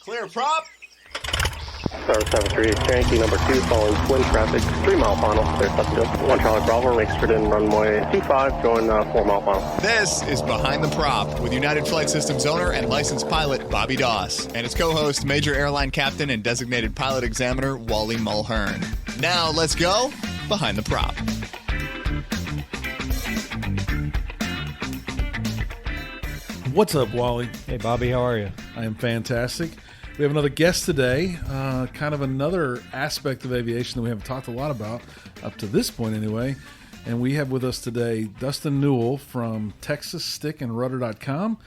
Clear prop. Star 73, Yankee number 2, following twin traffic, 3 mile final, clear subject, 1 Charlie Bravo, exit in runway 25, going 4 mile final. This is Behind the Prop with United Flight Systems owner and licensed pilot Bobby Doss and his co-host, Major Airline Captain and designated pilot examiner Wally Mulhern. Now let's go Behind the Prop. What's up, Wally? Hey, Bobby, how are you? I am fantastic. We have another guest today, kind of another aspect of aviation that we haven't talked a lot about, up to this point anyway. And we have with us today Dustin Newell from TexasStickandRudder.com,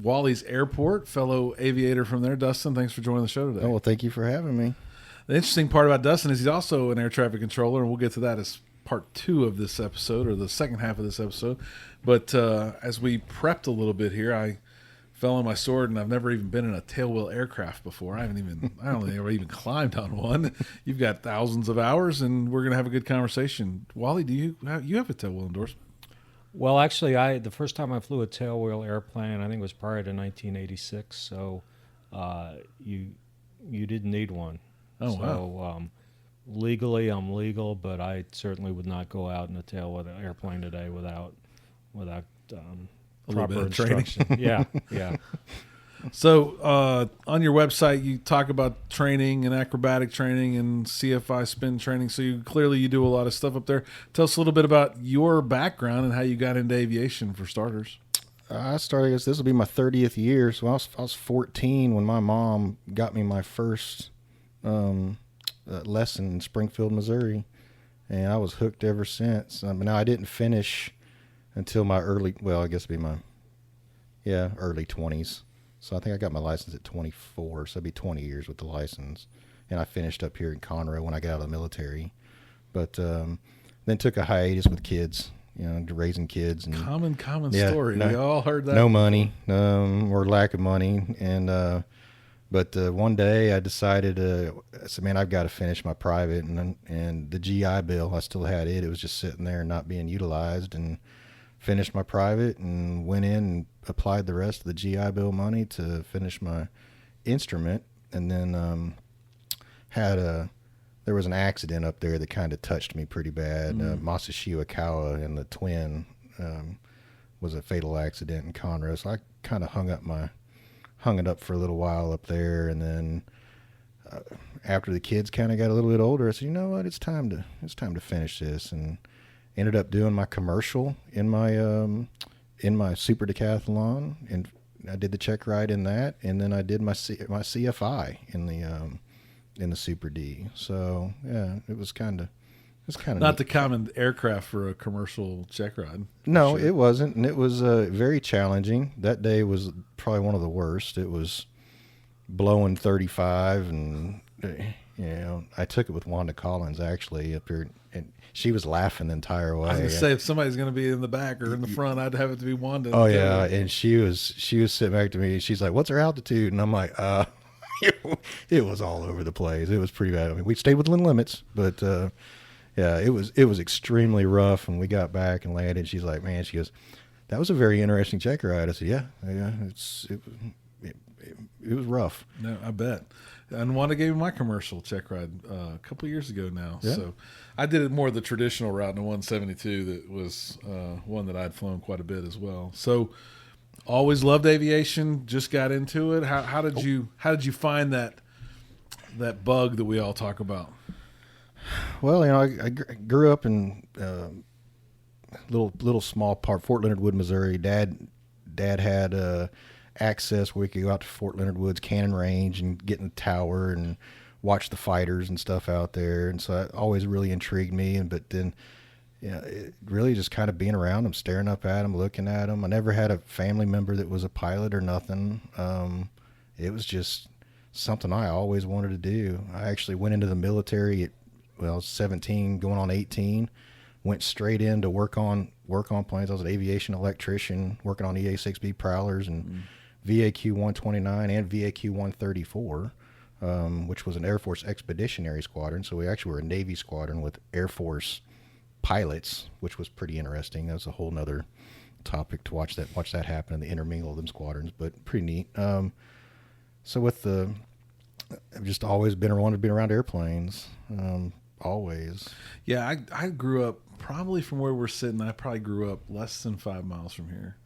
Wally's Airport, fellow aviator from there. Dustin, thanks for joining the show today. Oh, well, thank you for having me. The interesting part about Dustin is he's also an air traffic controller, and we'll get to that as part 2 of this episode, or the second half of this episode. But as we prepped a little bit here, I fell on my sword, and I've never even been in a tailwheel aircraft before. I don't think I've ever even climbed on one. You've got thousands of hours, and we're going to have a good conversation. Wally, do you have a tailwheel endorsement? Well, actually, the first time I flew a tailwheel airplane, I think it was prior to 1986. So you didn't need one. Oh, so, wow. Legally, I'm legal, but I certainly would not go out in a tailwheel airplane today without proper instruction. Yeah. So on your website, you talk about training and acrobatic training and CFI spin training. So you do a lot of stuff up there. Tell us a little bit about your background and how you got into aviation, for starters. I started, this will be my 30th year. So I was 14 when my mom got me my first lesson in Springfield, Missouri. And I was hooked ever since. Now, I didn't finish until my early 20s. So I think I got my license at 24, so it'd be 20 years with the license. And I finished up here in Conroe when I got out of the military. But then took a hiatus with kids, raising kids. And common story. We all heard that. No money, or lack of money. And but one day I decided, I said, man, I've got to finish my private. And the GI Bill, I still had it. It was just sitting there and not being utilized. And finished my private and went in and applied the rest of the GI Bill money to finish my instrument. And then there was an accident up there that kind of touched me pretty bad. Masashiro Kawa and the twin was a fatal accident in Conroe. So I kind of hung it up for a little while up there. And then after the kids kind of got a little bit older, I said, you know what, it's time to finish this. And ended up doing my commercial in my Super Decathlon, and I did the check ride in that, and then I did my CFI in the Super D. So yeah, it was kind of not neat. the common aircraft for a commercial check ride. No, sure. It wasn't, and it was very challenging. That day was probably one of the worst. It was blowing 35, and I took it with Wanda Collins actually up here, and she was laughing the entire way. I was going to say, if somebody's going to be in the back or in the front, I'd have it to be Wanda. Oh yeah, and she was sitting back to me. She's like, "What's her altitude?" And I'm like, it was all over the place. It was pretty bad. I mean, we stayed within limits, but yeah, it was extremely rough. And we got back and landed. She's like, "Man," she goes, "that was a very interesting check ride." I said, "Yeah, it was rough." No, I bet. And Wanda gave me my commercial check ride a couple of years ago now. Yeah. So I did it more the traditional route in a 172 that was one that I'd flown quite a bit as well. So always loved aviation, just got into it. How did you find that bug that we all talk about? Well, I grew up in little small part, Fort Leonard Wood, Missouri. Dad had access where we could go out to Fort Leonard Wood's Cannon Range and get in the tower and watch the fighters and stuff out there. And so that always really intrigued me. But then, it really just kind of being around them, staring up at them, looking at them. I never had a family member that was a pilot or nothing. It was just something I always wanted to do. I actually went into the military at 17, going on 18. Went straight in to work on planes. I was an aviation electrician working on EA6B Prowlers and VAQ 129 and VAQ 134, which was an Air Force Expeditionary Squadron. So we actually were a Navy squadron with Air Force pilots, which was pretty interesting. That was a whole nother topic to watch that happen in the intermingle of them squadrons, but pretty neat. So with I've just always wanted to be around airplanes. Always. Yeah, I grew up probably from where we're sitting. I probably grew up less than 5 miles from here,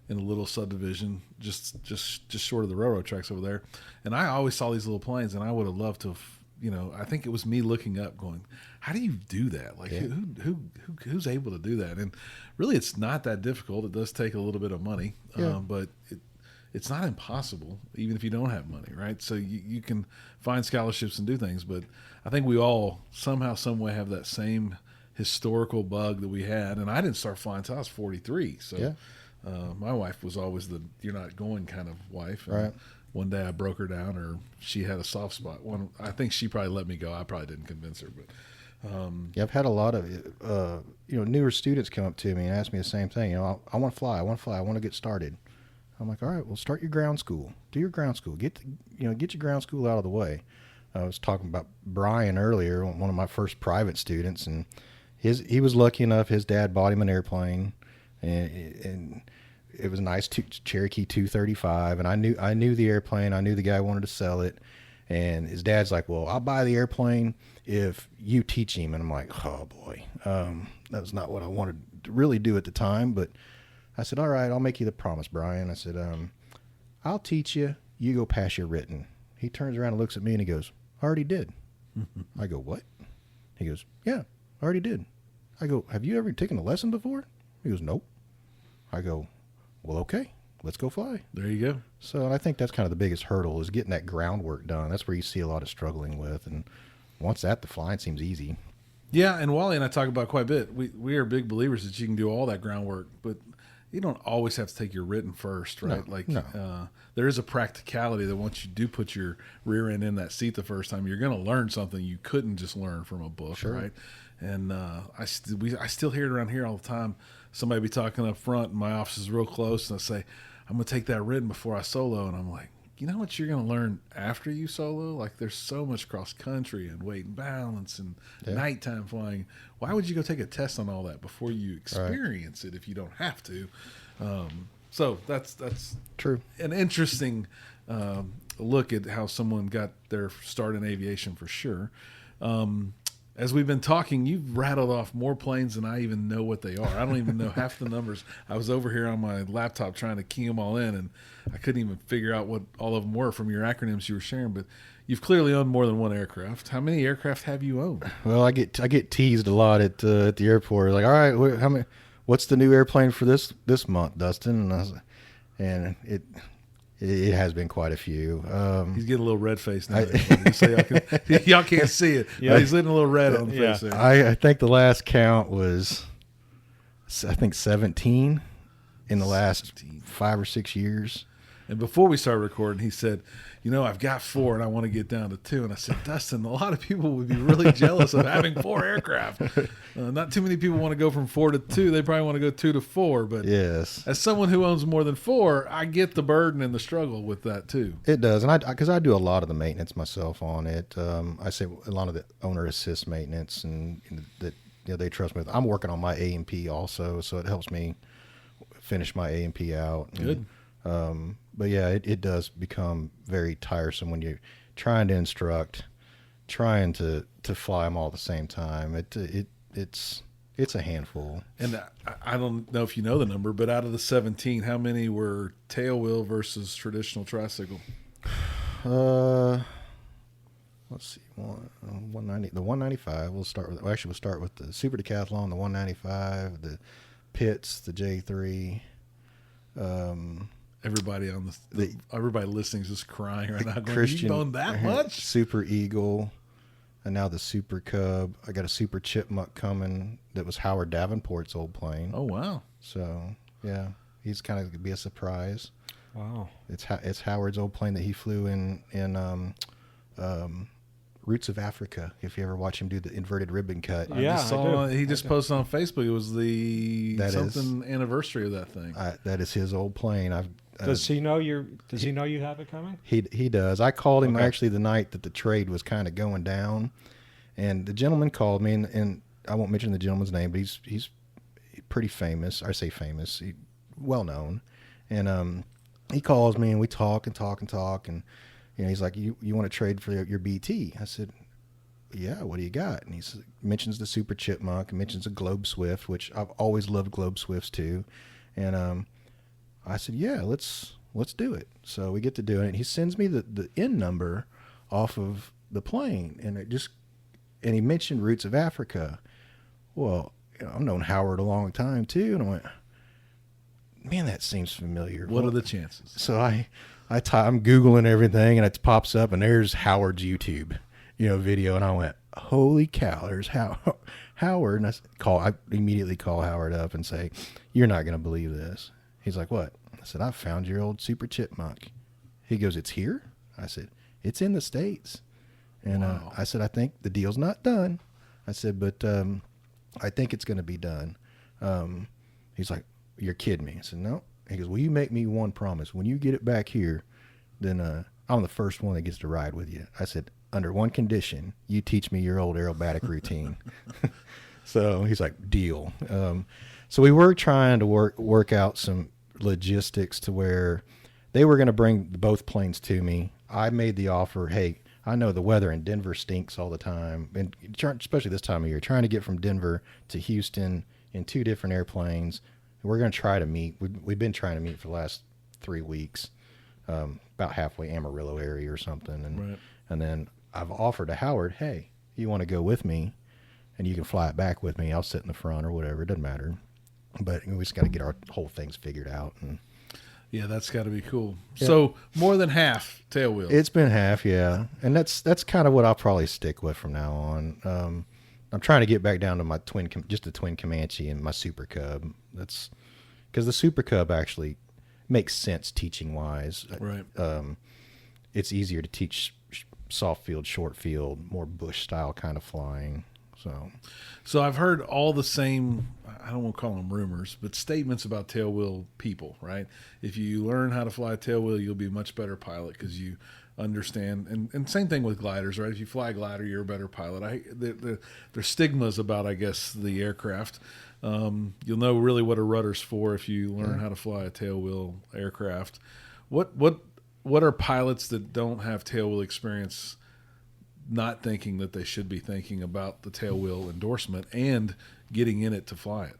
in a little subdivision, just short of the railroad tracks over there. And I always saw these little planes, and I would have loved to have, I think it was me looking up going, how do you do that? Like, who's able to do that? And really, it's not that difficult. It does take a little bit of money, but it's not impossible, even if you don't have money, right? So you can find scholarships and do things, but I think we all somehow, some way have that same historical bug that we had. And I didn't start flying until I was 43. So my wife was always the you're not going kind of wife. And right. One day I broke her down, or she had a soft spot. I think she probably let me go. I probably didn't convince her, but I've had a lot of newer students come up to me and ask me the same thing. I want to fly. I want to get started. I'm like, all right, well, start your ground school. Do your ground school. Get your ground school out of the way. I was talking about Brian earlier, one of my first private students, and he was lucky enough. His dad bought him an airplane, and it was a nice Cherokee 235. And I knew the airplane. I knew the guy wanted to sell it, and his dad's like, well, I'll buy the airplane if you teach him. And I'm like, oh boy, that was not what I wanted to really do at the time, but I said, all right, I'll make you the promise, Brian. I said, I'll teach you. You go pass your written. He turns around and looks at me and he goes, I already did. I go, what? He goes, yeah, I already did. I go, have you ever taken a lesson before? He goes, nope. I go, well, okay, let's go fly. there you go. So and I think that's kind of the biggest hurdle is getting that groundwork done. That's where you see a lot of struggling with. And once the flying seems easy. Yeah, and Wally and I talk about quite a bit. We are big believers that you can do all that groundwork, but you don't always have to take your written first, right? There is a practicality that once you do put your rear end in that seat the first time, you're going to learn something you couldn't just learn from a book, right? And I still hear it around here all the time. Somebody be talking up front, and my office is real close, and I say, I'm going to take that written before I solo, and I'm like, you know what you're going to learn after you solo? Like, there's so much cross country and weight and balance and nighttime flying. Why would you go take a test on all that before you experience it if you don't have to? So that's true. An interesting look at how someone got their start in aviation for sure. As we've been talking, you've rattled off more planes than I even know what they are. I don't even know half the numbers. I was over here on my laptop trying to key them all in, and I couldn't even figure out what all of them were from your acronyms you were sharing. But you've clearly owned more than one aircraft. How many aircraft have you owned? Well, I get teased a lot at the airport. Like, all right, how many? What's the new airplane for this month, Dustin? And it has been quite a few. He's getting a little red face now. So y'all can't see it. Yeah. But he's getting a little red on the face there. I think the last count was, 17 in the last 5 or 6 years. And before we started recording, he said, I've got 4 and I want to get down to 2. And I said, Dustin, a lot of people would be really jealous of having 4 aircraft. Not too many people want to go from 4 to 2. They probably want to go 2 to 4. But yes, as someone who owns more than 4, I get the burden and the struggle with that too. It does. And because I do a lot of the maintenance myself on it. I say a lot of the owner assist maintenance and that they trust me with. I'm working on my A&P also, so it helps me finish my A&P out. Good. But yeah, it does become very tiresome when you're trying to instruct, trying to fly them all at the same time. It's a handful. And I don't know if you know the number, but out of the 17, how many were tailwheel versus traditional tricycle? Let's see, 190. The 195. We'll start with the Super Decathlon, the 195, the Pitts, the J3. Everybody on everybody listening is just crying right now. Going, Christian, you own that much? Super Eagle, and now the Super Cub. I got a Super Chipmunk coming that was Howard Davenport's old plane. Oh wow! So yeah, he's kind of gonna be a surprise. Wow! It's Howard's old plane that he flew in Roots of Africa. If you ever watch him do the inverted ribbon cut, He just posted on Facebook. It was the anniversary of that thing. That is his old plane. Does he know Does he know you have it coming? He does. I called him actually the night that the trade was kind of going down, and the gentleman called me, and I won't mention the gentleman's name, but he's pretty famous. I say famous, well known, and he calls me and we talk, and he's like, you want to trade for your BT? I said, yeah, what do you got? And he mentions the Super Chipmunk, and mentions a Globe Swift, which I've always loved Globe Swifts too. And I said, yeah, let's do it. So we get to do it. And he sends me the N number off of the plane, and he mentioned Roots of Africa. Well, I've known Howard a long time too, and I went, man, that seems familiar. What are the chances? So I'm Googling everything, and it pops up, and there's Howard's YouTube, video, and I went, holy cow, there's Howard. And I immediately call Howard up and say, you're not going to believe this. He's like, what? I said, I found your old Super Chipmunk. He goes, it's here? I said, it's in the States. And Wow. I said, I think the deal's not done. I said, but I think it's going to be done. He's like, you're kidding me. I said, no. He goes, will you make me one promise? When you get it back here, then I'm the first one that gets to ride with you. I said, under one condition, you teach me your old aerobatic routine. So he's like, deal. So we were trying to work out some logistics to where they were going to bring both planes to me. I made the offer, hey, I know the weather in Denver stinks all the time, and especially this time of year, trying to get from Denver to Houston in 2 different airplanes. We're going to try to meet. We've been trying to meet for the last 3 weeks, about halfway Amarillo area or something. And then I've offered to Howard, hey, you want to go with me, and you can fly it back with me. I'll sit in the front or whatever. It doesn't matter. But we just got to get our whole things figured out. And Yeah, that's got to be cool. Yeah. So more than half tailwheel. it's been half, yeah. And that's kind of what I'll probably stick with from now on. I'm trying to get back down to my just the twin Comanche and my Super Cub. That's because the Super Cub actually makes sense teaching wise. Right. It's easier to teach soft field, short field, more bush style kind of flying. So I've heard all the same, I don't want to call them rumors, but statements about tailwheel people, right? If you learn how to fly a tailwheel, you'll be a much better pilot because you understand. And same thing with gliders, right? If you fly a glider, you're a better pilot. There's stigmas about, I guess, the aircraft. You'll know really what a rudder's for if you learn how to fly a tailwheel aircraft. What are pilots that don't have tailwheel experience not thinking that they should be thinking about the tailwheel endorsement and getting in it to fly it?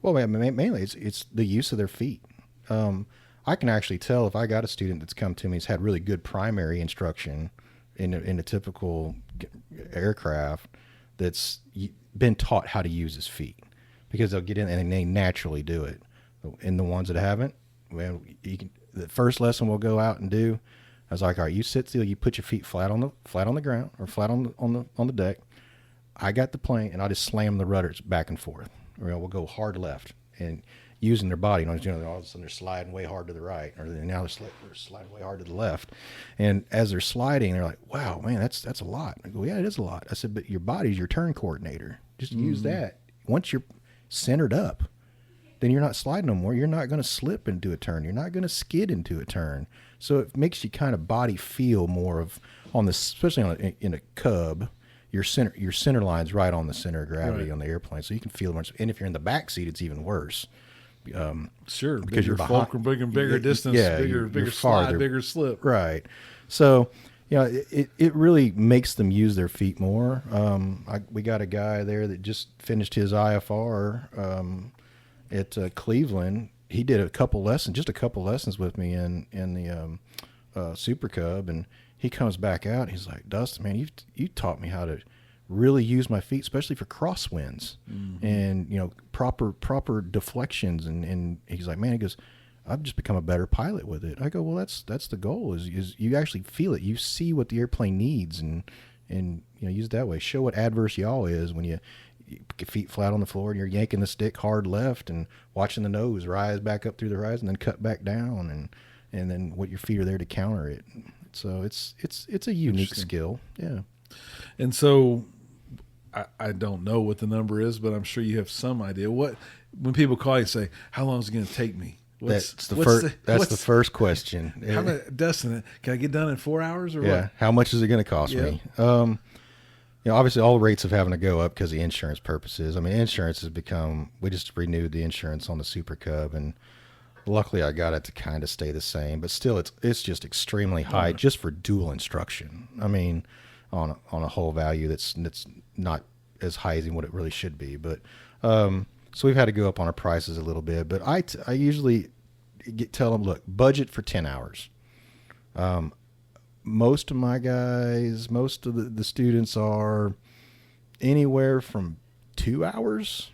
Well, mainly it's the use of their feet. I can actually tell if I got a student that's come to me has had really good primary instruction in a typical aircraft that's been taught how to use his feet, because they'll get in and they naturally do it. And the ones that haven't, well, the first lesson we'll go out and do, I was like, all right, you sit still, you put your feet flat on the ground or flat on the deck. I got the plane, and I just slam the rudders back and forth. Or we'll go hard left and using their body. All of a sudden they're sliding way hard to the right, or now they're sliding way hard to the left. And as they're sliding, they're like, wow, man, that's a lot. I go, yeah, it is a lot. I said, but your body's your turn coordinator. Just use that. Once you're centered up, then you're not sliding no more. You're not going to slip into a turn. You're not going to skid into a turn. So it makes you kind of body feel more of especially in a Cub, your center line's right on the center of gravity on the airplane, so you can feel much. And if you're in the back seat, it's even worse. Sure, because you're fulcrum, bigger distance, bigger slide, farther, bigger slip. Right. So, it really makes them use their feet more. We got a guy there that just finished his IFR at Cleveland. He did a couple lessons with me in the Super Cub, and he comes back out. And he's like, Dustin, man, you taught me how to really use my feet, especially for crosswinds and proper deflections. And he's like, man, he goes, I've just become a better pilot with it. I go, well, that's the goal is you actually feel it. You see what the airplane needs and use it that way. Show what adverse yaw is when you get feet flat on the floor and you're yanking the stick hard left and watching the nose rise back up through the horizon and then cut back down and then what your feet are there to counter it. So it's a unique skill. Yeah. And so I don't know what the number is, but I'm sure you have some idea. When people call you and say, how long is it going to take me? That's the first question. Dustin, can I get done in 4 hours or what? How much is it going to cost me? Obviously all rates of having to go up because of insurance purposes. I mean, insurance has become, we just renewed the insurance on the Super Cub, and Luckily, I got it to kind of stay the same, but still, it's just extremely high just for dual instruction. I mean, on a whole value that's not as high as what it really should be. But so we've had to go up on our prices a little bit. But I usually tell them, look, budget for 10 hours. Most of my guys, most of the students are anywhere from 2 hours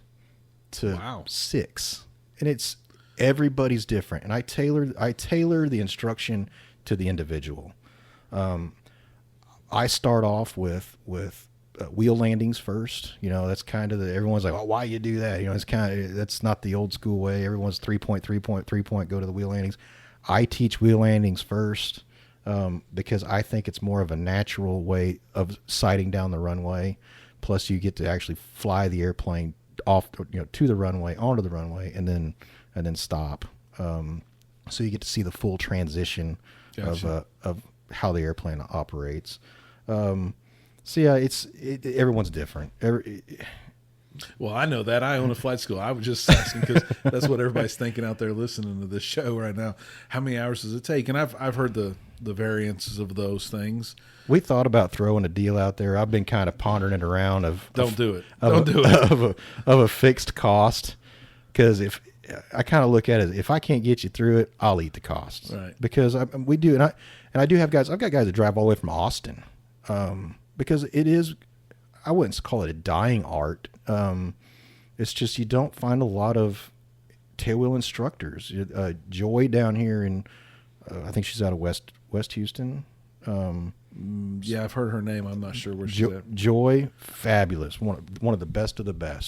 to 6, and everybody's different. And I tailor the instruction to the individual. I start off with wheel landings first. You know, that's kind of everyone's like, oh, why you do that? You know, that's not the old school way. Everyone's 3-point, go to the wheel landings. I teach wheel landings first. Because I think it's more of a natural way of sighting down the runway. Plus, you get to actually fly the airplane off, to the runway, onto the runway, and then stop. So you get to see the full transition of how the airplane operates. So yeah, everyone's different. Well, I know that. I own a flight school. I was just asking because that's what everybody's thinking out there listening to this show right now. How many hours does it take? And I've heard the variances of those things. We thought about throwing a deal out there. I've been kind of pondering it around Don't do it. Of a fixed cost, because if I kind of look at it, if I can't get you through it, I'll eat the costs. Right. Because we do, and I do have guys. I've got guys that drive all the way from Austin, because it is. I wouldn't call it a dying art. It's just you don't find a lot of tailwheel instructors. Joy down here in, I think she's out of West Houston. Yeah, I've heard her name. I'm not sure where she's at. Joy, fabulous, one of the best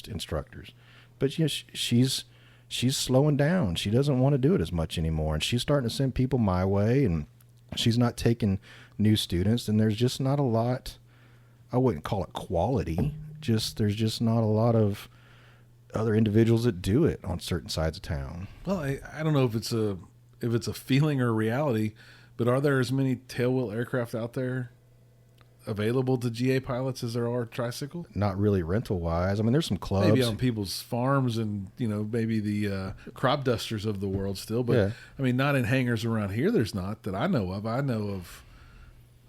instructors. But she's slowing down. She doesn't want to do it as much anymore, and she's starting to send people my way, and she's not taking new students. And there's just not a lot. I wouldn't call it quality. There's just not a lot of other individuals that do it on certain sides of town. Well, I don't know if it's a feeling or reality, but are there as many tailwheel aircraft out there available to GA pilots as there are tricycle? Not really rental wise. I mean, there's some clubs. Maybe on people's farms and, maybe the crop dusters of the world still. But, yeah. I mean, not in hangars around here. There's not that I know of. I know of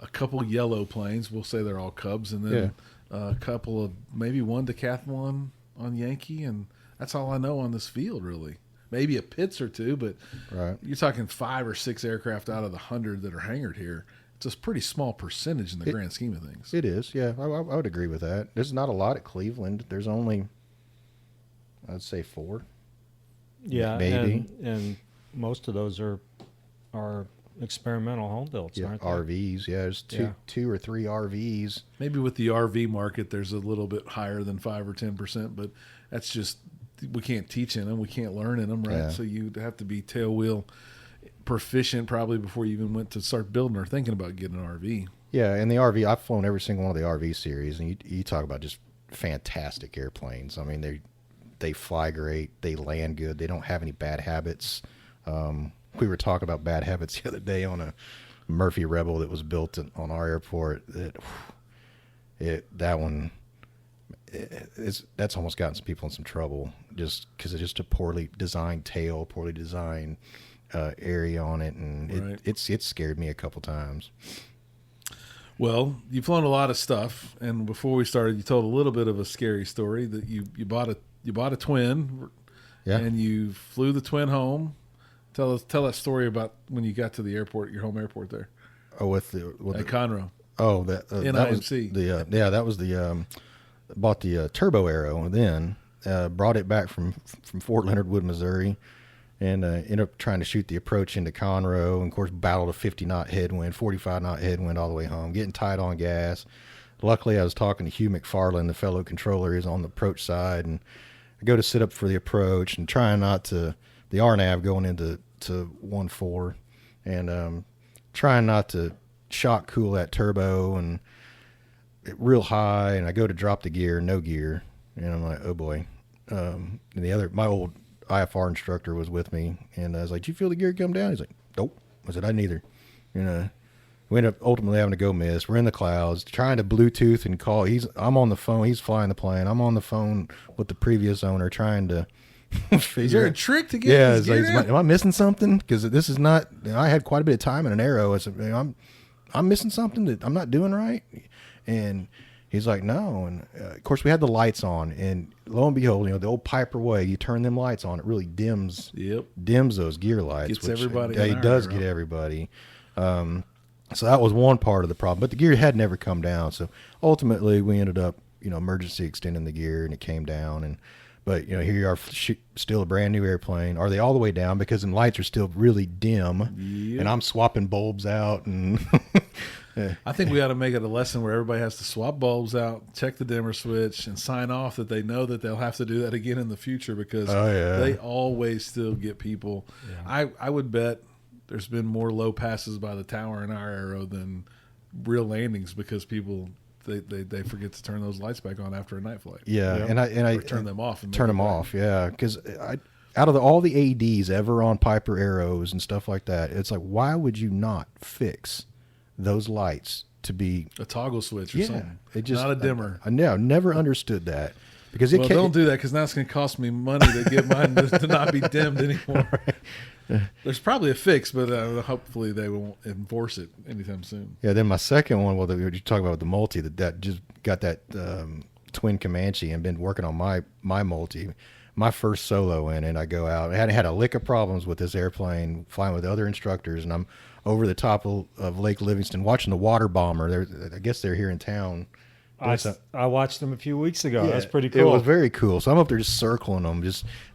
a couple yellow planes. We'll say they're all Cubs. And then a couple of, maybe one Decathlon on Yankee. And that's all I know on this field, really. Maybe a Pitts or two, but you're talking 5 or 6 aircraft out of the 100 that are hangared here. It's a pretty small percentage in the grand scheme of things. It is, yeah. I would agree with that. There's not a lot at Cleveland. There's only, I'd say 4. Yeah, maybe. And most of those are experimental home builds, aren't they? RVs, yeah. There's two or 3 RVs. Maybe with the RV market, there's a little bit higher than 5 or 10%, but that's just, we can't teach in them. We can't learn in them, right? Yeah. So you'd have to be tailwheel proficient probably before you even went to start building or thinking about getting an RV. Yeah, and the RV, I've flown every single one of the RV series, and you talk about just fantastic airplanes. I mean, they fly great, they land good, they don't have any bad habits. We were talking about bad habits the other day on a Murphy Rebel that was built on our airport. That's almost gotten some people in some trouble just because it's just a poorly designed tail, poorly designed area on it, and it scared me a couple times. Well, you've flown a lot of stuff, and before we started, you told a little bit of a scary story that you bought a twin, and you flew the twin home. Tell that story about when you got to the airport, your home airport there. Oh, with Conroe. Oh, that NIMC. That was the bought the Turbo Arrow, then brought it back from Fort Leonard Wood, Missouri. And ended up trying to shoot the approach into Conroe, and of course battled a 50-knot headwind, 45-knot headwind all the way home, getting tight on gas. Luckily, I was talking to Hugh McFarland, the fellow controller, is on the approach side, and I go to sit up for the approach and trying not to, the RNAV going into 1-4, and trying not to shock cool that turbo, and real high, and I go to drop the gear, no gear, and I'm like, oh boy. And my old IFR instructor was with me, and I was like, "Did you feel the gear come down?" He's like, "Nope." I said, "I neither." We ended up ultimately having to go miss. We're in the clouds, trying to Bluetooth and call. I'm on the phone. He's flying the plane. I'm on the phone with the previous owner, trying to Is there a trick to get Yeah, this it's like, gear down? am I missing something? Because this is not. I had quite a bit of time in an arrow. I said, I'm missing something that I'm not doing right. And he's like, no. And of course, we had the lights on, and lo and behold, the old Piper way, you turn them lights on, it really dims those gear lights. Gets everybody. Yeah, it does get everybody. So that was one part of the problem. But the gear had never come down. So ultimately, we ended up, emergency extending the gear, and it came down. But here you are, still a brand new airplane. Are they all the way down? Because the lights are still really dim, and I'm swapping bulbs out. And I think we ought to make it a lesson where everybody has to swap bulbs out, check the dimmer switch, and sign off that they know that they'll have to do that again in the future, because they always still get people. Yeah. I would bet there's been more low passes by the tower in our arrow than real landings, because people they forget to turn those lights back on after a night flight. Yeah, and I turn them off. And turn them off. Yeah, because out of all the ADs ever on Piper arrows and stuff like that, it's like, why would you not fix those lights to be a toggle switch or something? It just not a dimmer. I never understood that. Because don't do that, because now it's going to cost me money to get mine to not be dimmed anymore. Right. There's probably a fix, but hopefully they won't enforce it anytime soon. Yeah. Then my second one, what you talk about with the multi, that just got that twin Comanche and been working on my multi. My first solo in it, I go out. I hadn't had a lick of problems with this airplane, flying with other instructors, and I'm over the top of Lake Livingston watching the water bomber. I guess they're here in town. I watched them a few weeks ago. Yeah, that's pretty cool. It was very cool. So I'm up there just circling them.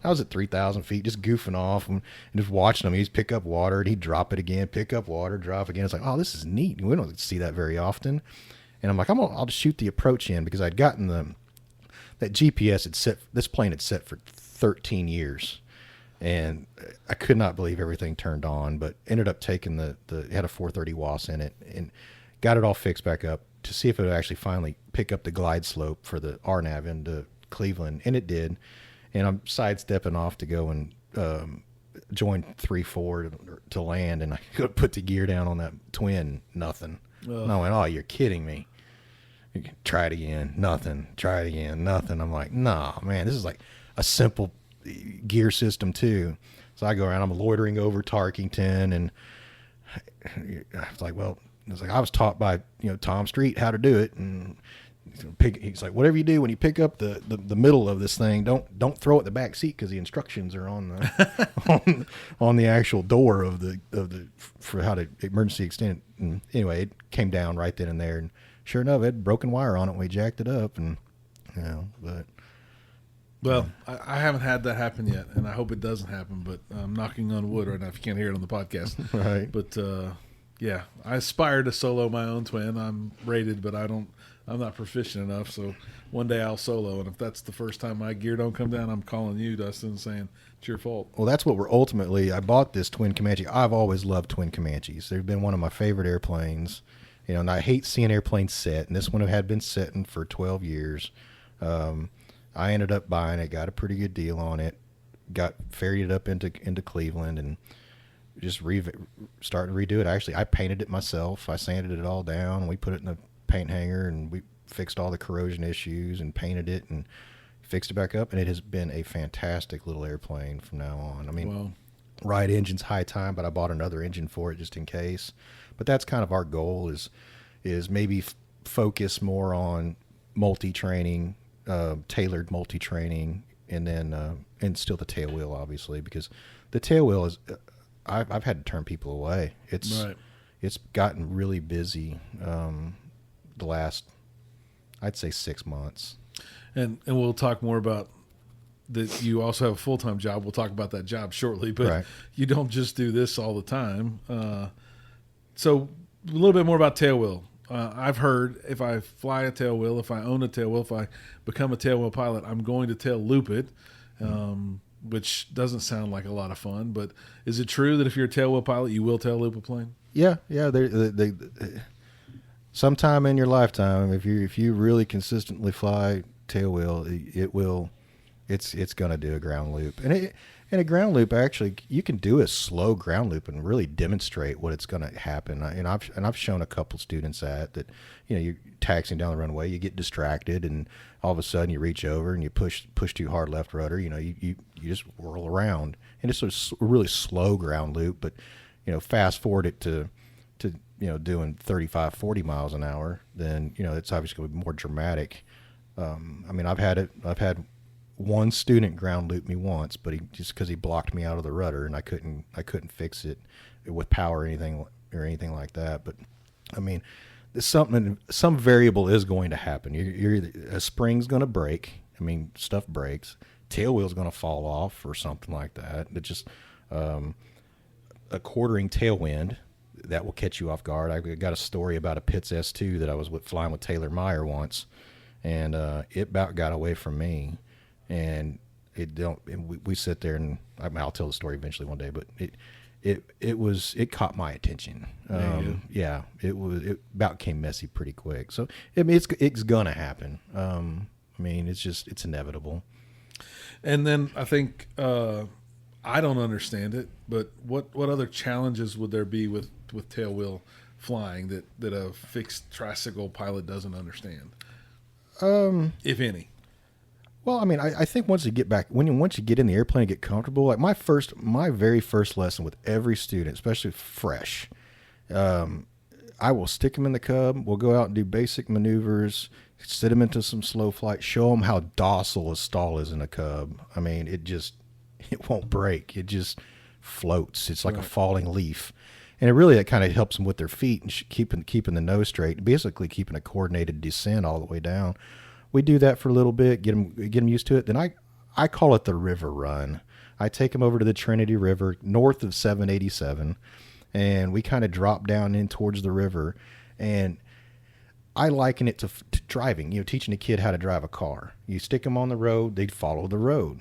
I was at 3,000 feet, just goofing off and just watching them. He'd pick up water and he'd drop it again, pick up water, drop again. It's like, oh, this is neat. We don't see that very often. And I'm like, I'll just shoot the approach in, because I'd gotten that GPS this plane had set for 13 years. And I could not believe everything turned on, but ended up taking it had a 430 WAS in it, and got it all fixed back up to see if it would actually finally pick up the glide slope for the RNAV into Cleveland, and it did. And I'm sidestepping off to go and join 3-4 to land, and I go put the gear down on that twin, nothing. And I went, oh, you're kidding me. Try it again, nothing. Try it again, nothing. I'm like, nah, man, this is like a simple gear system too. So I go around, I'm loitering over Tarkington, and I was like, I was taught by Tom Street how to do it, and he's like, whatever you do when you pick up the middle of this thing, don't throw it in the back seat, because the instructions are on the on the actual door of the for how to emergency extend it. And anyway, it came down right then and there, and sure enough, it had broken wire on it when we jacked it up, and but. Well, I haven't had that happen yet, and I hope it doesn't happen, but I'm knocking on wood right now if you can't hear it on the podcast. Right. But, yeah, I aspire to solo my own twin. I'm rated, but I'm not proficient enough, so one day I'll solo, and if that's the first time my gear don't come down, I'm calling you, Dustin, saying it's your fault. Well, that's what I bought this twin Comanche. I've always loved twin Comanches. They've been one of my favorite airplanes, and I hate seeing airplanes set, and this one had been setting for 12 years. I ended up buying it, got a pretty good deal on it, ferried it up into Cleveland, and just started to redo it. Actually, I painted it myself. I sanded it all down, and we put it in a paint hanger, and we fixed all the corrosion issues and painted it and fixed it back up, and it has been a fantastic little airplane from now on. I mean, Ride engine's high time, but I bought another engine for it just in case. But that's kind of our goal is maybe focus more on multi-training, tailored multi-training, and then and still the tail wheel, obviously, because the tail wheel is I've had to turn people away. It's gotten really busy the last, I'd say, 6 months. And we'll talk more about that. You also have a full-time job. We'll talk about that job shortly, but you don't just do this all the time. So a little bit more about tail wheel. I've heard if I fly a tail wheel, if I own a tail wheel, if I become a tail wheel pilot, I'm going to tail loop it, which doesn't sound like a lot of fun. But is it true that if you're a tail wheel pilot, you will tail loop a plane? Yeah. They sometime in your lifetime, if you really consistently fly tail wheel, it's going to do a ground loop, and And a ground loop, actually, you can do a slow ground loop and really demonstrate what it's going to happen. And I've shown a couple students that you're taxiing down the runway, you get distracted, and all of a sudden you reach over and you push too hard left rudder. You just whirl around, and it's a really slow ground loop. But fast forward it to doing 35, 40 miles an hour, then it's obviously going to be more dramatic. I've had one student ground loop me once, but because he blocked me out of the rudder, and I couldn't fix it with power or anything like that. But some variable is going to happen. A spring's going to break. Stuff breaks. Tail wheel's going to fall off or something like that. It's just a quartering tailwind that will catch you off guard. I got a story about a Pitts S2 that I was flying with Taylor Meyer once, and it about got away from me. And we sit there, and I'll tell the story eventually one day, but it caught my attention. It about came messy pretty quick. So it's gonna happen. It's inevitable. And then I think I don't understand it, but what other challenges would there be with tail wheel flying that a fixed tricycle pilot doesn't understand? If any. Well, I think once you get back, once you get in the airplane and get comfortable, like my very first lesson with every student, especially fresh, I will stick them in the Cub. We'll go out and do basic maneuvers, sit them into some slow flight, show them how docile a stall is in a Cub. It won't break. It just floats. It's like a falling leaf. And it kind of helps them with their feet and keeping the nose straight, basically keeping a coordinated descent all the way down. We do that for a little bit, get them used to it. Then I call it the river run. I take them over to the Trinity River north of 787, and we kind of drop down in towards the river. And I liken it to driving, teaching a kid how to drive a car. You stick them on the road, they follow the road.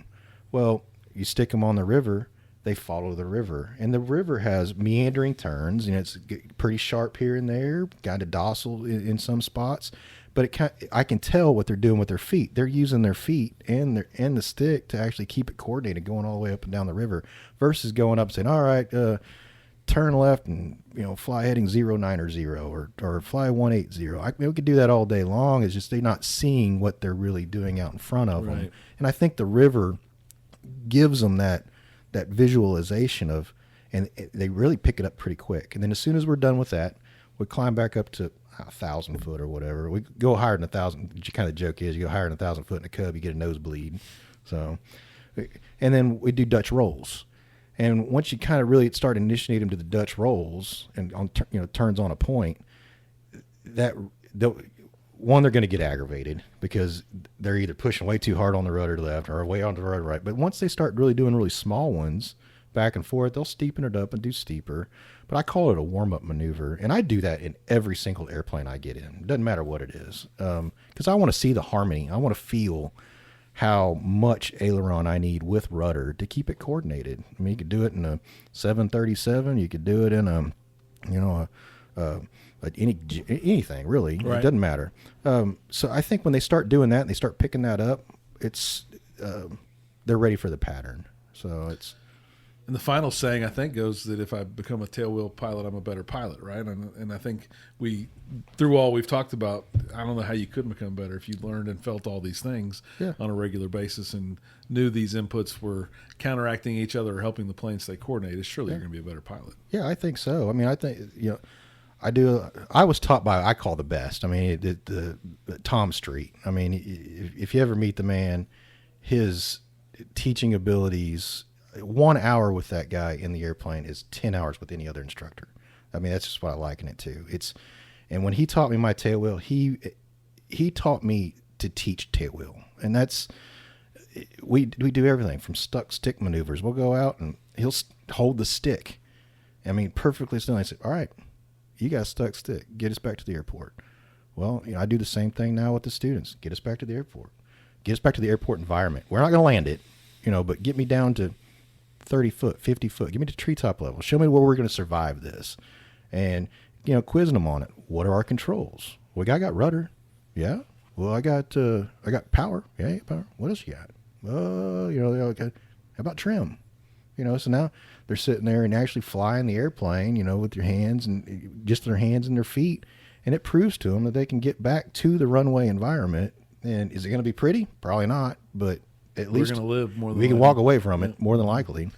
Well, you stick them on the river, they follow the river. And the river has meandering turns, it's pretty sharp here and there, kind of docile in some spots. But I can tell what they're doing with their feet. They're using their feet and the stick to actually keep it coordinated going all the way up and down the river versus going up and saying, all right, turn left and, fly heading 090 or fly 180. We could do that all day long. It's just they're not seeing what they're really doing out in front of them. And I think the river gives them that visualization of, and they really pick it up pretty quick. And then as soon as we're done with that, we climb back up to 1,000 foot or whatever. We go higher than 1,000. Kind of the joke is you go higher than 1,000 foot in a Cub, you get a nosebleed. So, and then we do Dutch rolls. And once you kind of really start initiating them to the Dutch rolls and turns on a point, they're going to get aggravated because they're either pushing way too hard on the rudder left or way on the rudder right. But once they start really doing really small ones back and forth, they'll steepen it up and do steeper. But I call it a warm-up maneuver, and I do that in every single airplane I get in. It doesn't matter what it is, because I want to see the harmony. I want to feel how much aileron I need with rudder to keep it coordinated. You could do it in a 737. You could do it in anything really. Right. It doesn't matter. So I think when they start doing that and they start picking that up, they're ready for the pattern. So it's. And the final saying, I think, goes that if I become a tailwheel pilot, I'm a better pilot, right? And I think through all we've talked about, I don't know how you could become better if you learned and felt all these things on a regular basis and knew these inputs were counteracting each other or helping the plane stay coordinated. Surely you're going to be a better pilot. Yeah, I think so. I think, I was taught by, I call the best. The Tom Street. If you ever meet the man, his teaching abilities, 1 hour with that guy in the airplane is 10 hours with any other instructor. That's just what I liken it to. And when he taught me my tailwheel, he taught me to teach tailwheel. And we do everything from stuck stick maneuvers. We'll go out and he'll hold the stick. Perfectly still. I said, all right, you got a stuck stick. Get us back to the airport. Well, I do the same thing now with the students. Get us back to the airport. Get us back to the airport environment. We're not going to land it, but get me down to 30 foot, 50 foot. Give me the treetop level. Show me where we're going to survive this. And, quizzing them on it. What are our controls? Well, I got rudder. Yeah. Well, I got power. Yeah, power. What else you got? How about trim? So now they're sitting there and actually flying the airplane, with your hands and just their hands and their feet. And it proves to them that they can get back to the runway environment. And is it going to be pretty? Probably not, but at least we're going to live more than we can likely. walk away from it more than likely.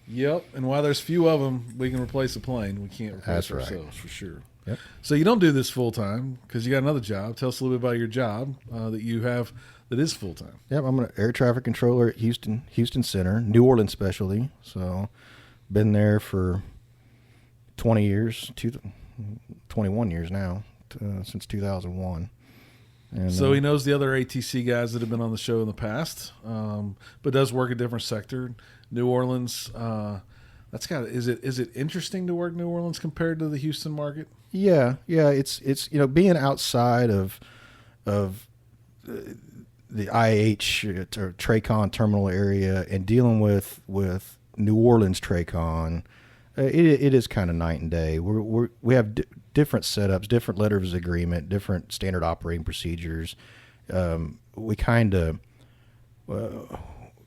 Yep. And while there's few of them, we can replace a plane. We can't replace That's right. ourselves for sure. Yep. So you don't do this full time because you got another job. Tell us a little bit about your job that you have that is full time. Yep, I'm an air traffic controller at Houston Center, New Orleans specialty. So, been there for 20 years, 21 years now, since 2001. And, So he knows the other ATC guys that have been on the show in the past, but does work a different sector. New Orleans, is it interesting to work New Orleans compared to the Houston market? Yeah, it's being outside of the IH or Tracon terminal area and dealing with New Orleans Tracon, it is kind of night and day. We have different setups, different letters of agreement, different standard operating procedures. We kind of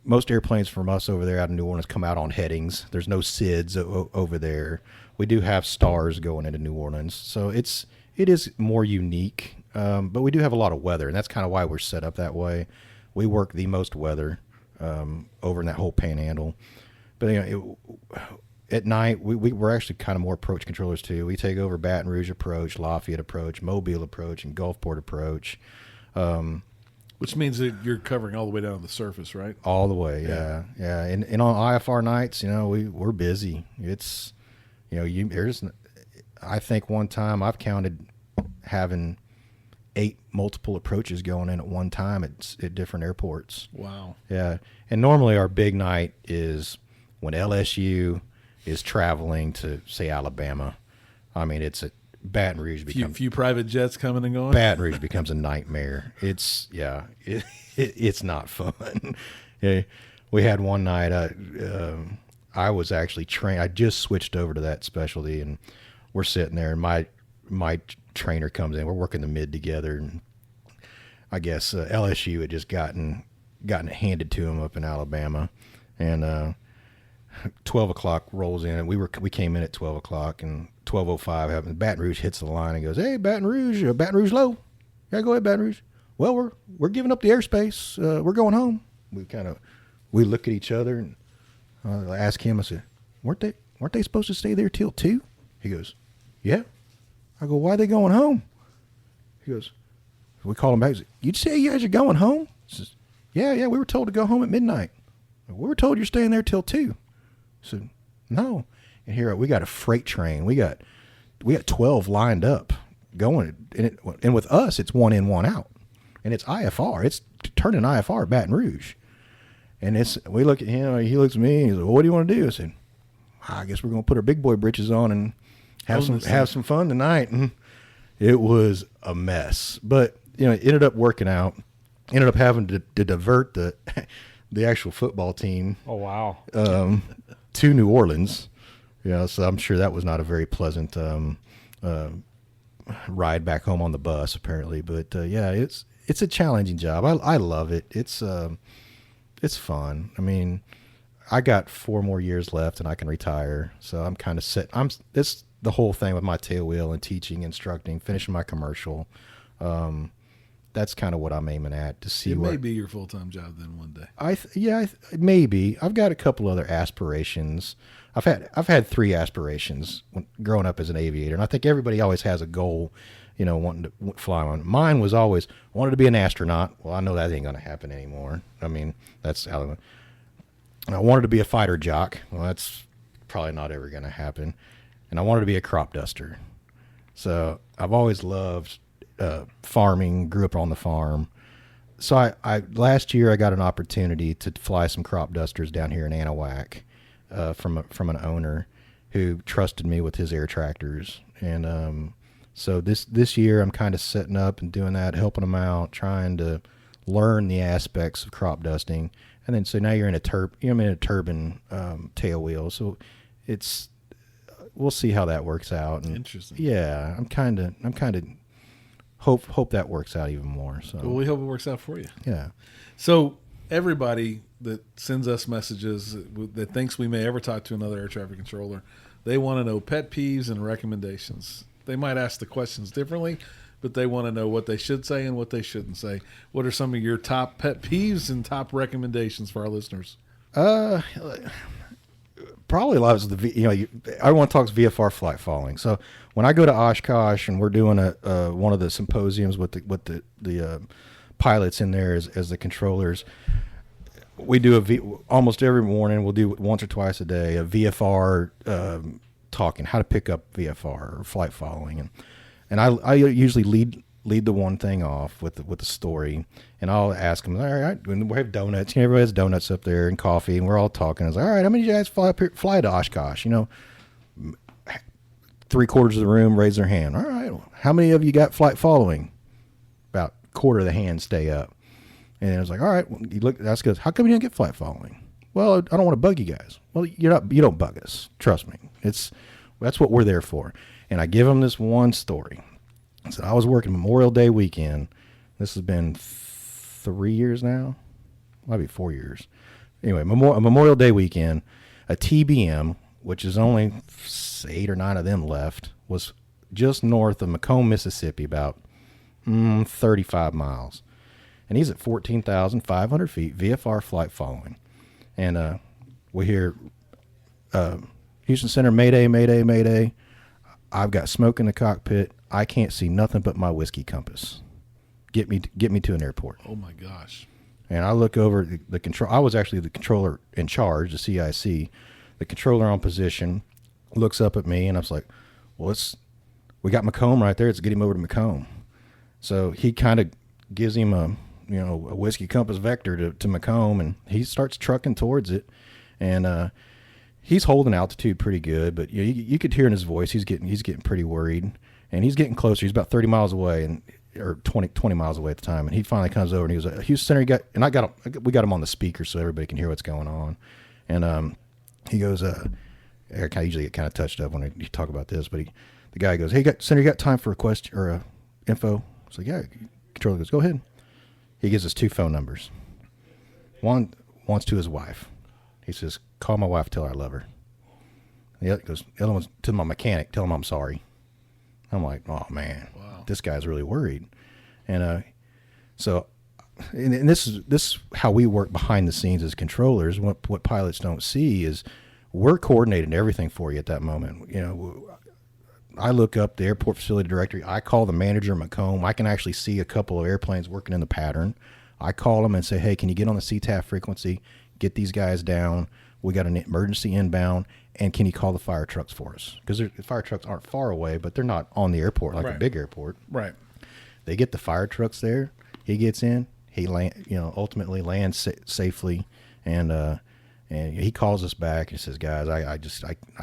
most airplanes from us over there out of New Orleans come out on headings. There's no SIDS over there. We do have stars going into New Orleans, so it is more unique. But we do have a lot of weather, and that's kind of why we're set up that way. We work the most weather over in that whole panhandle. But at night, we're actually kind of more approach controllers too. We take over Baton Rouge approach, Lafayette approach, Mobile approach, and Gulfport approach. Which means that you're covering all the way down to the surface, right? All the way, yeah. And on IFR nights, we're busy. It's, I think one time I've counted having 8 multiple approaches going in at one time at different airports. Wow. Yeah. And normally our big night is when LSU is traveling to, say, Alabama. I mean, it's a Baton Rouge becomes few private jets coming and going. Baton Rouge becomes a nightmare. It's it's not fun. Yeah, we had one night. I was actually trained. I just switched over to that specialty, and we're sitting there, and my trainer comes in. We're working the mid together, and I guess LSU had just gotten it handed to him up in Alabama, and 12 o'clock rolls in, and we came in at 12 o'clock, and 12:05 happens. Baton Rouge hits the line and goes, "Hey, Baton Rouge low. Yeah, go ahead, Baton Rouge. Well, we're giving up the airspace. We're going home." We look at each other, and I ask him. I said, "Weren't they supposed to stay there till 2?" He goes, "Yeah." I go, "Why are they going home?" He goes, we call him back. He said, "You say you guys are going home?" He says, Yeah. We were told to go home at midnight. We were told you're staying there till 2. I said, "No." And here we got a freight train. We got 12 lined up going, and with us it's 1 in, 1 out, and it's IFR. It's turning IFR at Baton Rouge, and we look at him. He looks at me. And he's like, "Well, what do you want to do?" I said, "I guess we're gonna put our big boy britches on and have some fun tonight." And it was a mess, but it ended up working out. Ended up having to divert the actual football team. Oh wow. To New Orleans. So I'm sure that was not a very pleasant ride back home on the bus, apparently. But it's a challenging job. I love it. It's fun. I mean, I got 4 more years left, and I can retire. So I'm kind of set. It's the whole thing with my tail wheel and teaching, instructing, finishing my commercial. That's kind of what I'm aiming at to see. It may be your full-time job then one day. Maybe. I've got a couple other aspirations. I've had 3 aspirations growing up as an aviator, and I think everybody always has a goal, wanting to fly on. Mine was always wanted to be an astronaut. Well, I know that ain't going to happen anymore. I mean, that's out of it. I wanted to be a fighter jock. Well, that's probably not ever going to happen. And I wanted to be a crop duster. So I've always loved farming, grew up on the farm. So I last year I got an opportunity to fly some crop dusters down here in Anahuac from an owner who trusted me with his air tractors. And so this year I'm kind of setting up and doing that, helping them out, trying to learn the aspects of crop dusting. And then so now you're in a turbine tail wheel. So we'll see how that works out. And interesting. Yeah, I'm kind of hope that works out even more. So well, we hope it works out for you. Yeah. So everybody that sends us messages that thinks we may ever talk to another air traffic controller, they want to know pet peeves and recommendations. They might ask the questions differently, but they want to know what they should say and what they shouldn't say. What are some of your top pet peeves and top recommendations for our listeners? Probably a lot of everyone talks VFR flight following. So when I go to Oshkosh and we're doing one of the symposiums with the pilots in there as the controllers, we do almost every morning. We'll do once or twice a day a VFR talking, how to pick up VFR or flight following, and I usually lead the one thing off with the story, and I'll ask them, all right, we have donuts. Everybody has donuts up there and coffee, and we're all talking. I was like, all right, how many of you guys fly to Oshkosh? 3/4 of the room raise their hand. All right, how many of you got flight following? About a quarter of the hands stay up. And I was like, all right, you look, that's good. How come you didn't get flight following? Well, I don't want to bug you guys. Well, you don't bug us. Trust me. That's what we're there for. And I give them this one story. So I was working Memorial Day weekend. This has been 3 years now. Might be 4 years. Anyway, Memorial Day weekend, a TBM, which is only 8 or 9 of them left, was just north of Macomb, Mississippi, about 35 miles. And he's at 14,500 feet, VFR flight following. And we hear Houston Center, Mayday, Mayday, Mayday. I've got smoke in the cockpit. I can't see nothing but my whiskey compass. Get me to an airport. Oh, my gosh. And I look over the control. I was actually the controller in charge, the CIC. The controller on position looks up at me, and I was like, well, we got Macomb right there. Let's get him over to Macomb. So he kind of gives him a whiskey compass vector to Macomb, and he starts trucking towards it, and he's holding altitude pretty good, but you could hear in his voice he's getting pretty worried, and he's getting closer. He's about 30 miles away, or 20 miles away at the time, and he finally comes over and he goes, Houston Center, we got him on the speaker so everybody can hear what's going on, and he goes, Eric, I usually get kind of touched up when you talk about this, but the guy goes, hey, Center, you got time for a question or info? I was like, yeah. Controller goes, go ahead. He gives us 2 phone numbers. One's to his wife. He says, call my wife, tell her I love her. The other one's to my mechanic, tell him I'm sorry. I'm like, oh, man, wow. This guy's really worried. And and this is how we work behind the scenes as controllers. What pilots don't see is we're coordinating everything for you at that moment. I look up the airport facility directory. I call the manager at Macomb. I can actually see a couple of airplanes working in the pattern. I call them and say, hey, can you get on the CTAF frequency, get these guys down? We got an emergency inbound, and can you call the fire trucks for us? Because the fire trucks aren't far away, but they're not on the airport like a big airport. Right. They get the fire trucks there. He gets in. He ultimately lands safely, and he calls us back and says, guys, I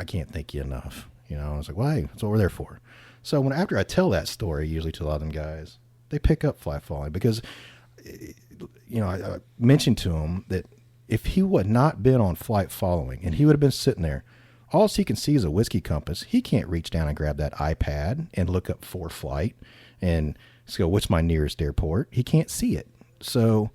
can't thank you enough. I was like, well, hey, that's what we're there for. So after I tell that story, usually to a lot of them guys, they pick up flight following because, I mentioned to him that if he would not been on flight following and he would have been sitting there, all he can see is a whiskey compass. He can't reach down and grab that iPad and look up for flight and go, what's my nearest airport? He can't see it. So,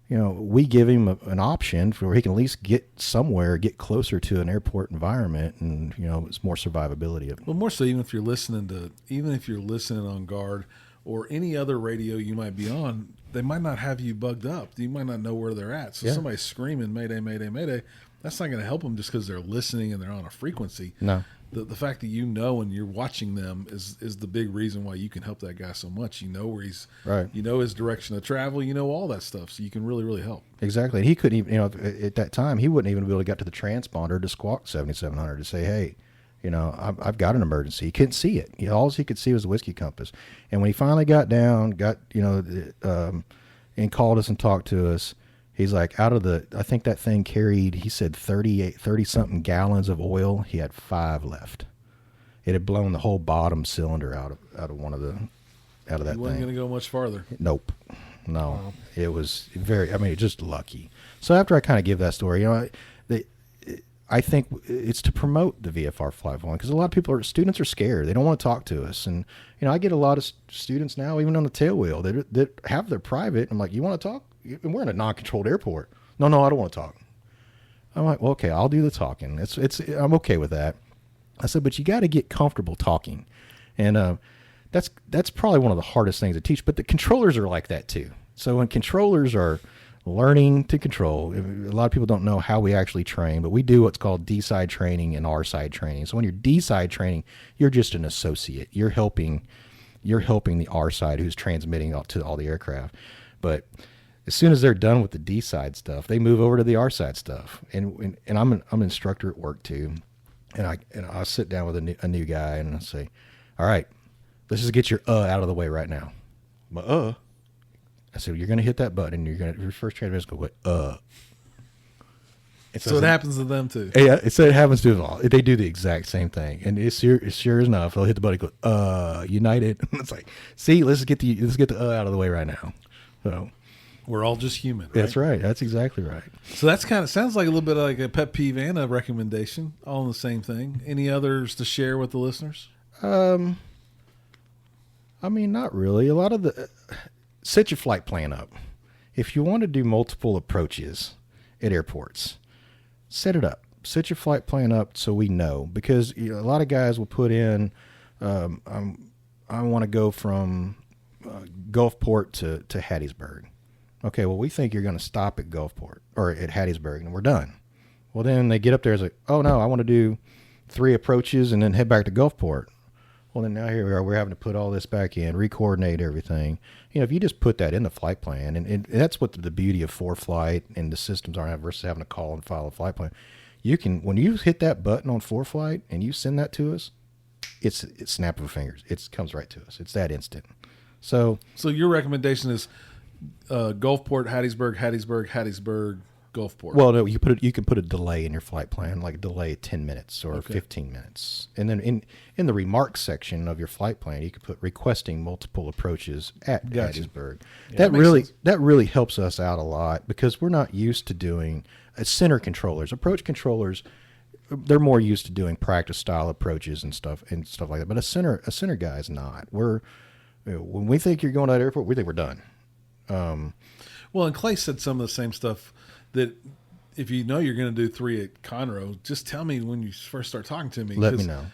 we give him an option for where he can at least get somewhere, get closer to an airport environment, and it's more survivability of it. Well, more so even if you're listening on guard or any other radio you might be on, they might not have you bugged up. You might not know where they're at. So somebody's screaming Mayday, Mayday, Mayday, that's not going to help them just because they're listening and they're on a frequency. No. The fact that and you're watching them is the big reason why you can help that guy so much. You know where he's right. You know his direction of travel. All that stuff. So you can really, really help. Exactly. And he couldn't even, at that time, he wouldn't even be able to get to the transponder to squawk 7700 to say, hey, I've got an emergency. He couldn't see it. All he could see was the whiskey compass. And when he finally got down, and called us and talked to us, he's like, I think that thing carried, he said 30 something gallons of oil. He had 5 left. It had blown the whole bottom cylinder out of that He thing. wasn't going to go much farther. Nope. No. Wow. It was just lucky. So after I kind of give that story, I think it's to promote the VFR flight following because a lot of students are scared. They don't want to talk to us. And, I get a lot of students now, even on the tail wheel, that have their private. I'm like, you want to talk? we're in a non-controlled airport. No, I don't want to talk. I'm like, well, okay, I'll do the talking. I'm okay with that. I said, but you got to get comfortable talking. And that's probably one of the hardest things to teach. But the controllers are like that too. So when controllers are learning to control, a lot of people don't know how we actually train, but we do what's called D-side training and R-side training. So when you're D-side training, you're just an associate. You're helping the R-side who's transmitting out to all the aircraft. But as soon as they're done with the D-side stuff, they move over to the R-side stuff. And I'm an instructor at work too. And I sit down with a new guy and I say, all right, let's just get your out of the way right now. My I said, you're going to hit that button. Your first transmission is going to go, So it happens to them too. Yeah, so it happens to them all. They do the exact same thing. And it's sure enough, they'll hit the button and go, United. It's like, see, let's get the out of the way right now. So we're all just human. Right? That's right. That's exactly right. So that's sounds like a little bit like a pet peeve and a recommendation, all in the same thing. Any others to share with the listeners? I mean, not really. A lot of set your flight plan up. If you want to do multiple approaches at airports, set it up. Set your flight plan up so we know, because a lot of guys will put in, I want to go from Gulfport to Hattiesburg. Okay, well, we think you're going to stop at Gulfport or at Hattiesburg and we're done. Well, then they get up there and it's like, oh no, I want to do 3 approaches and then head back to Gulfport. Well, then now here we are. We're having to put all this back in, re-coordinate everything. If you just put that in the flight plan, and that's what the beauty of ForeFlight and the systems are versus having to call and file a flight plan. You can, when you hit that button on ForeFlight and you send that to us, it's snap of a fingers. It comes right to us. It's that instant. So your recommendation is Gulfport, Hattiesburg, Gulfport. Well, no, you can put a delay in your flight plan, like a delay 10 minutes or 15 minutes. And then in the remarks section of your flight plan, you could put requesting multiple approaches at Hattiesburg. Yeah, that really helps us out a lot because we're not used to doing center controllers. Approach controllers, they're more used to doing practice style approaches and stuff like that. But a center guy is not. When we think you're going to that airport, we think we're done. Well, and Clay said some of the same stuff. That if you know you're going to do 3 at Conroe, just tell me when you first start talking to me. Let me know.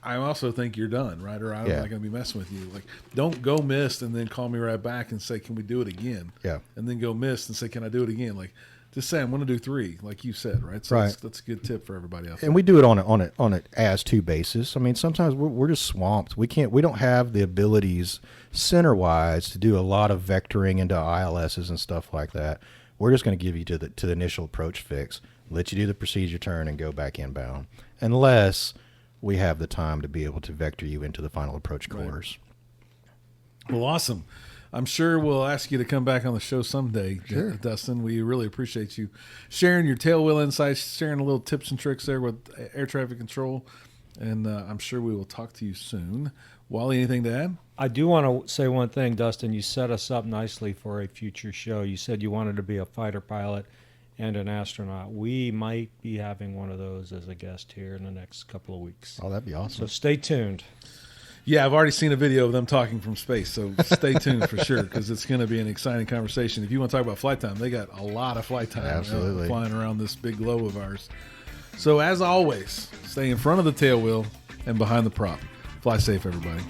I also think you're done, right? Or I'm not going to be messing with you. Like, don't go missed and then call me right back and say, can we do it again? Yeah. And then go missed and say, can I do it again? Like, just say, I'm going to do 3, like you said, right? So right. That's a good tip for everybody else. And we do it on an as-to basis. I mean, sometimes we're just swamped. We don't have the abilities center-wise to do a lot of vectoring into ILSs and stuff like that. We're just going to give you to the initial approach fix, let you do the procedure turn, and go back inbound, unless we have the time to be able to vector you into the final approach course. Right. Well, awesome. I'm sure we'll ask you to come back on the show someday, sure. Dustin. We really appreciate you sharing your tail wheel insights, sharing a little tips and tricks there with air traffic control, and I'm sure we will talk to you soon. Wally, anything to add? I do want to say one thing, Dustin. You set us up nicely for a future show. You said you wanted to be a fighter pilot and an astronaut. We might be having one of those as a guest here in the next couple of weeks. Oh, that'd be awesome. So stay tuned. Yeah, I've already seen a video of them talking from space, so stay tuned for sure because it's going to be an exciting conversation. If you want to talk about flight time, they got a lot of flight time Absolutely. Flying around this big globe of ours. So as always, stay in front of the tail wheel and behind the prop. Fly safe, everybody.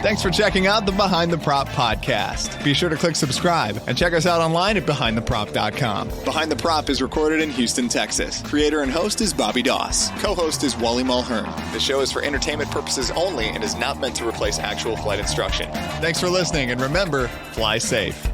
Thanks for checking out the Behind the Prop podcast. Be sure to click subscribe and check us out online at BehindTheProp.com. Behind the Prop is recorded in Houston, Texas. Creator and host is Bobby Doss. Co-host is Wally Mulhern. The show is for entertainment purposes only and is not meant to replace actual flight instruction. Thanks for listening, and remember, fly safe.